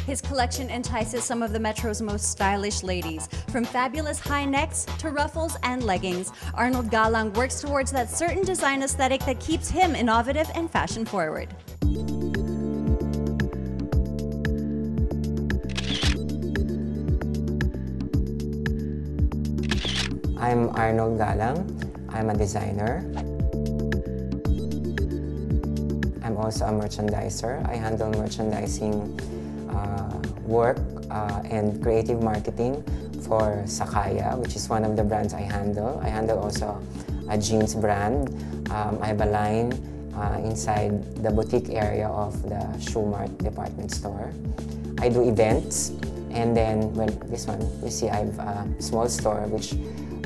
His collection entices some of the Metro's most stylish ladies. From fabulous high necks to ruffles and leggings, Arnold Galang works towards that certain design aesthetic that keeps him innovative and fashion-forward. I'm Arnold Galang. I'm a designer. I'm also a merchandiser. I handle merchandising work and creative marketing for Sakaya, which is one of the brands I handle. I handle also a jeans brand. I have a line inside the boutique area of the Shoe Mart department store. I do events, and then, well, this one, you see I have a small store which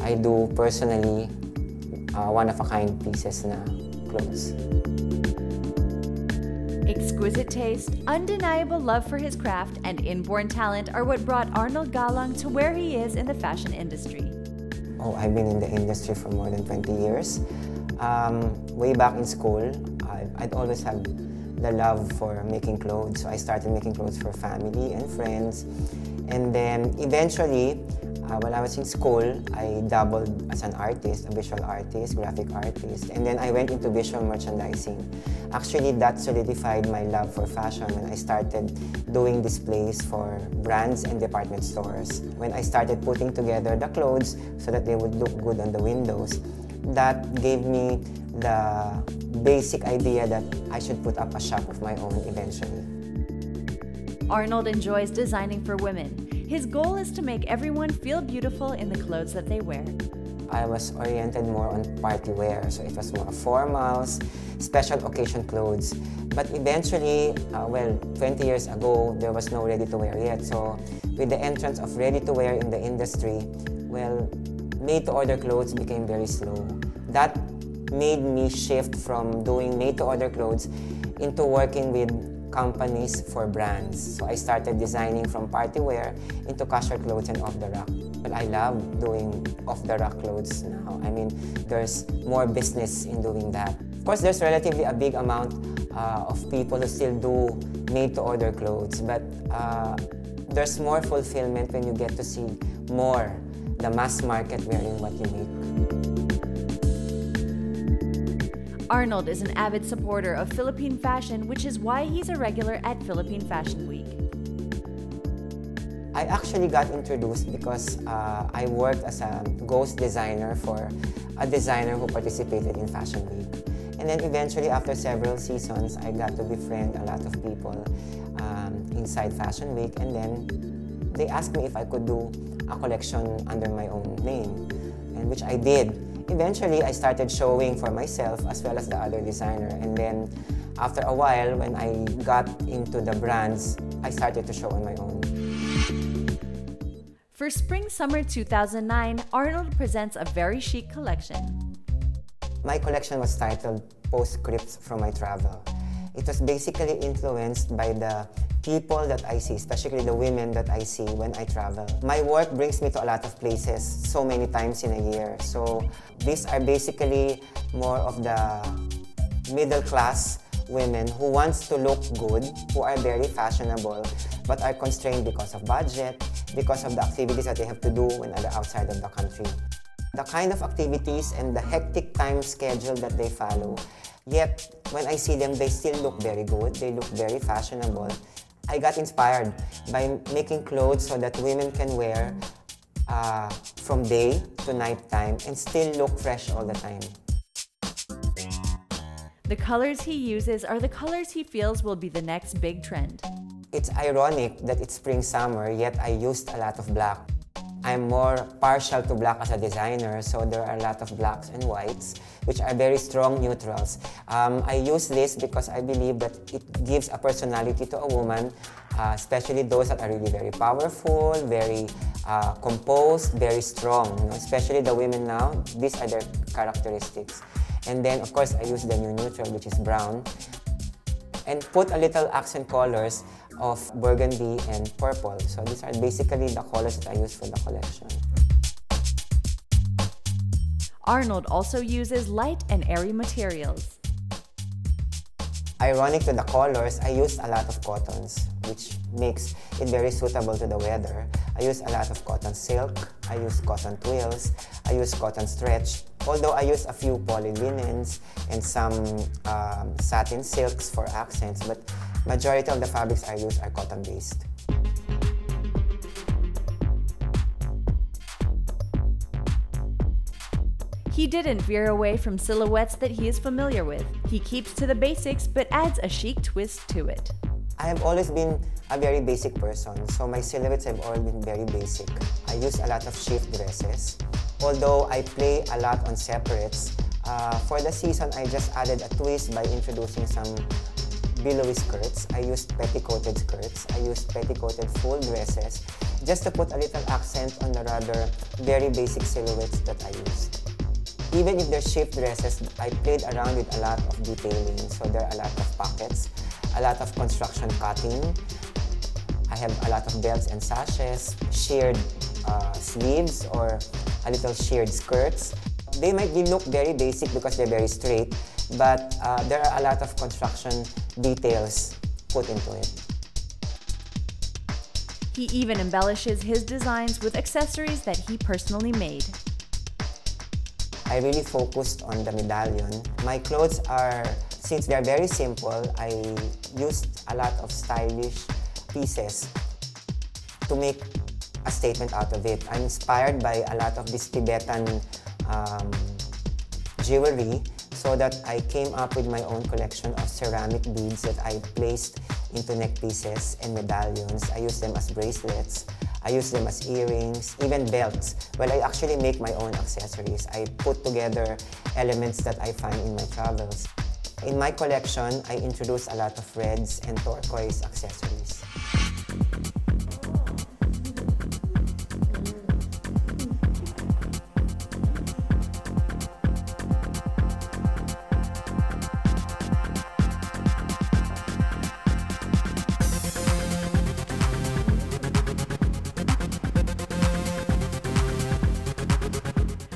I do personally one-of-a-kind pieces na clothes. Exquisite taste, undeniable love for his craft, and inborn talent are what brought Arnold Galang to where he is in the fashion industry. Oh, I've been in the industry for more than 20 years. Way back in school, I'd always have the love for making clothes. So I started making clothes for family and friends. And then eventually, when I was in school, I dabbled as an artist, a visual artist, graphic artist, and then I went into visual merchandising. Actually, that solidified my love for fashion when I started doing displays for brands and department stores. When I started putting together the clothes so that they would look good on the windows, that gave me the basic idea that I should put up a shop of my own eventually. Arnold enjoys designing for women. His goal is to make everyone feel beautiful in the clothes that they wear. I was oriented more on party wear, so it was more formals, special occasion clothes. But eventually, 20 years ago, there was no ready-to-wear yet. So with the entrance of ready-to-wear in the industry, well, made-to-order clothes became very slow. That made me shift from doing made-to-order clothes into working with companies for brands. So I started designing from party wear into casual clothes and off-the-rack. Well, I love doing off-the-rack clothes now. I mean, there's more business in doing that. Of course, there's relatively a big amount of people who still do made-to-order clothes, but there's more fulfillment when you get to see more the mass market wearing what you make. Arnold is an avid supporter of Philippine fashion, which is why he's a regular at Philippine Fashion Week. I actually got introduced because I worked as a ghost designer for a designer who participated in Fashion Week. And then eventually, after several seasons, I got to befriend a lot of people inside Fashion Week, and then they asked me if I could do a collection under my own name, and which I did. Eventually, I started showing for myself as well as the other designer, and then after a while, when I got into the brands, I started to show on my own. For Spring-Summer 2009, Arnold presents a very chic collection. My collection was titled Postscripts from My Travel. It was basically influenced by the people that I see, especially the women that I see when I travel. My work brings me to a lot of places so many times in a year. So these are basically more of the middle-class women who wants to look good, who are very fashionable, but are constrained because of budget, because of the activities that they have to do when they're outside of the country. The kind of activities and the hectic time schedule that they follow, yet when I see them, they still look very good, they look very fashionable. I got inspired by making clothes so that women can wear from day to night time and still look fresh all the time. The colors he uses are the colors he feels will be the next big trend. It's ironic that it's spring-summer, yet I used a lot of black. I'm more partial to black as a designer, so there are a lot of blacks and whites, which are very strong neutrals. I use this because I believe that it gives a personality to a woman, especially those that are really very powerful, very composed, very strong. You know, especially the women now, these are their characteristics. And then, of course, I use the new neutral, which is brown, and put a little accent colors of burgundy and purple. So these are basically the colors that I use for the collection. Arnold also uses light and airy materials. Ironic to the colors, I used a lot of cottons, which makes it very suitable to the weather. I used a lot of cotton silk, I used cotton twills, I used cotton stretch, although I used a few poly linens and some satin silks for accents, but majority of the fabrics I use are cotton-based. He didn't veer away from silhouettes that he is familiar with. He keeps to the basics but adds a chic twist to it. I have always been a very basic person, so my silhouettes have always been very basic. I use a lot of shift dresses, although I play a lot on separates. For the season, I just added a twist by introducing some billowy skirts. I used petticoated skirts. I used petticoated full dresses, just to put a little accent on the rather very basic silhouettes that I used. Even if they're shift dresses, I played around with a lot of detailing. So there are a lot of pockets, a lot of construction cutting. I have a lot of belts and sashes, sheared sleeves or a little sheared skirts. They might look very basic because they're very straight, but there are a lot of construction details put into it. He even embellishes his designs with accessories that he personally made. I really focused on the medallion. My clothes are, since they're very simple, I used a lot of stylish pieces to make a statement out of it. I'm inspired by a lot of this Tibetan jewelry, so that I came up with my own collection of ceramic beads that I placed into neck pieces and medallions. I use them as bracelets. I use them as earrings, even belts. Well, I actually make my own accessories. I put together elements that I find in my travels. In my collection, I introduce a lot of reds and turquoise accessories.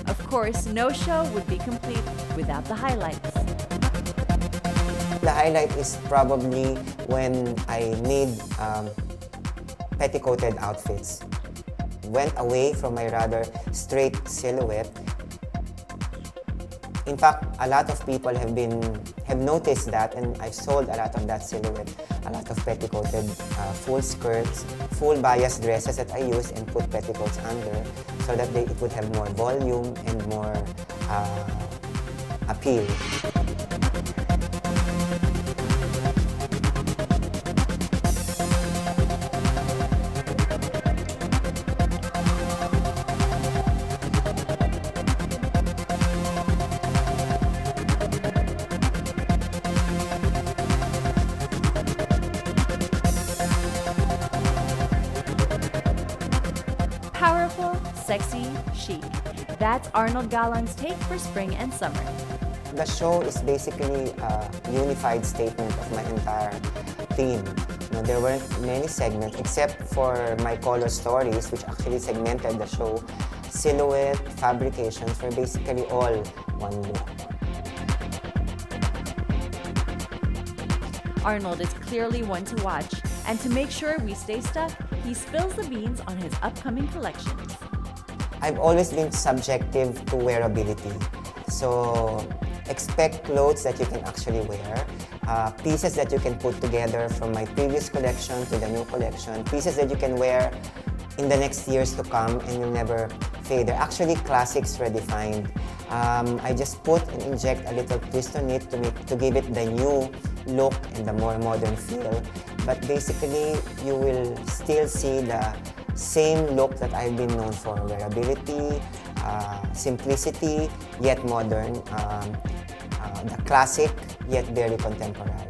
Of course, no show would be complete without the highlights. The highlight is probably when I made petticoated outfits. Went away from my rather straight silhouette. In fact, a lot of people have noticed that, and I've sold a lot of that silhouette. A lot of petticoated full skirts, full bias dresses that I use and put petticoats under, so that it would have more volume and more appeal. Powerful, sexy, chic. That's Arnold Galang's take for spring and summer. The show is basically a unified statement of my entire theme. There weren't many segments except for my color stories, which actually segmented the show. Silhouette, fabrications were basically all one look. Arnold is clearly one to watch, and to make sure we stay stuck, he spills the beans on his upcoming collections. I've always been subjective to wearability. So expect clothes that you can actually wear, pieces that you can put together from my previous collection to the new collection, pieces that you can wear in the next years to come and you'll never fade. They're actually classics redefined. I just put and inject a little twist on it to give it the new look and the more modern feel. But basically, you will still see the same look that I've been known for: wearability, simplicity, yet modern, the classic, yet very contemporary.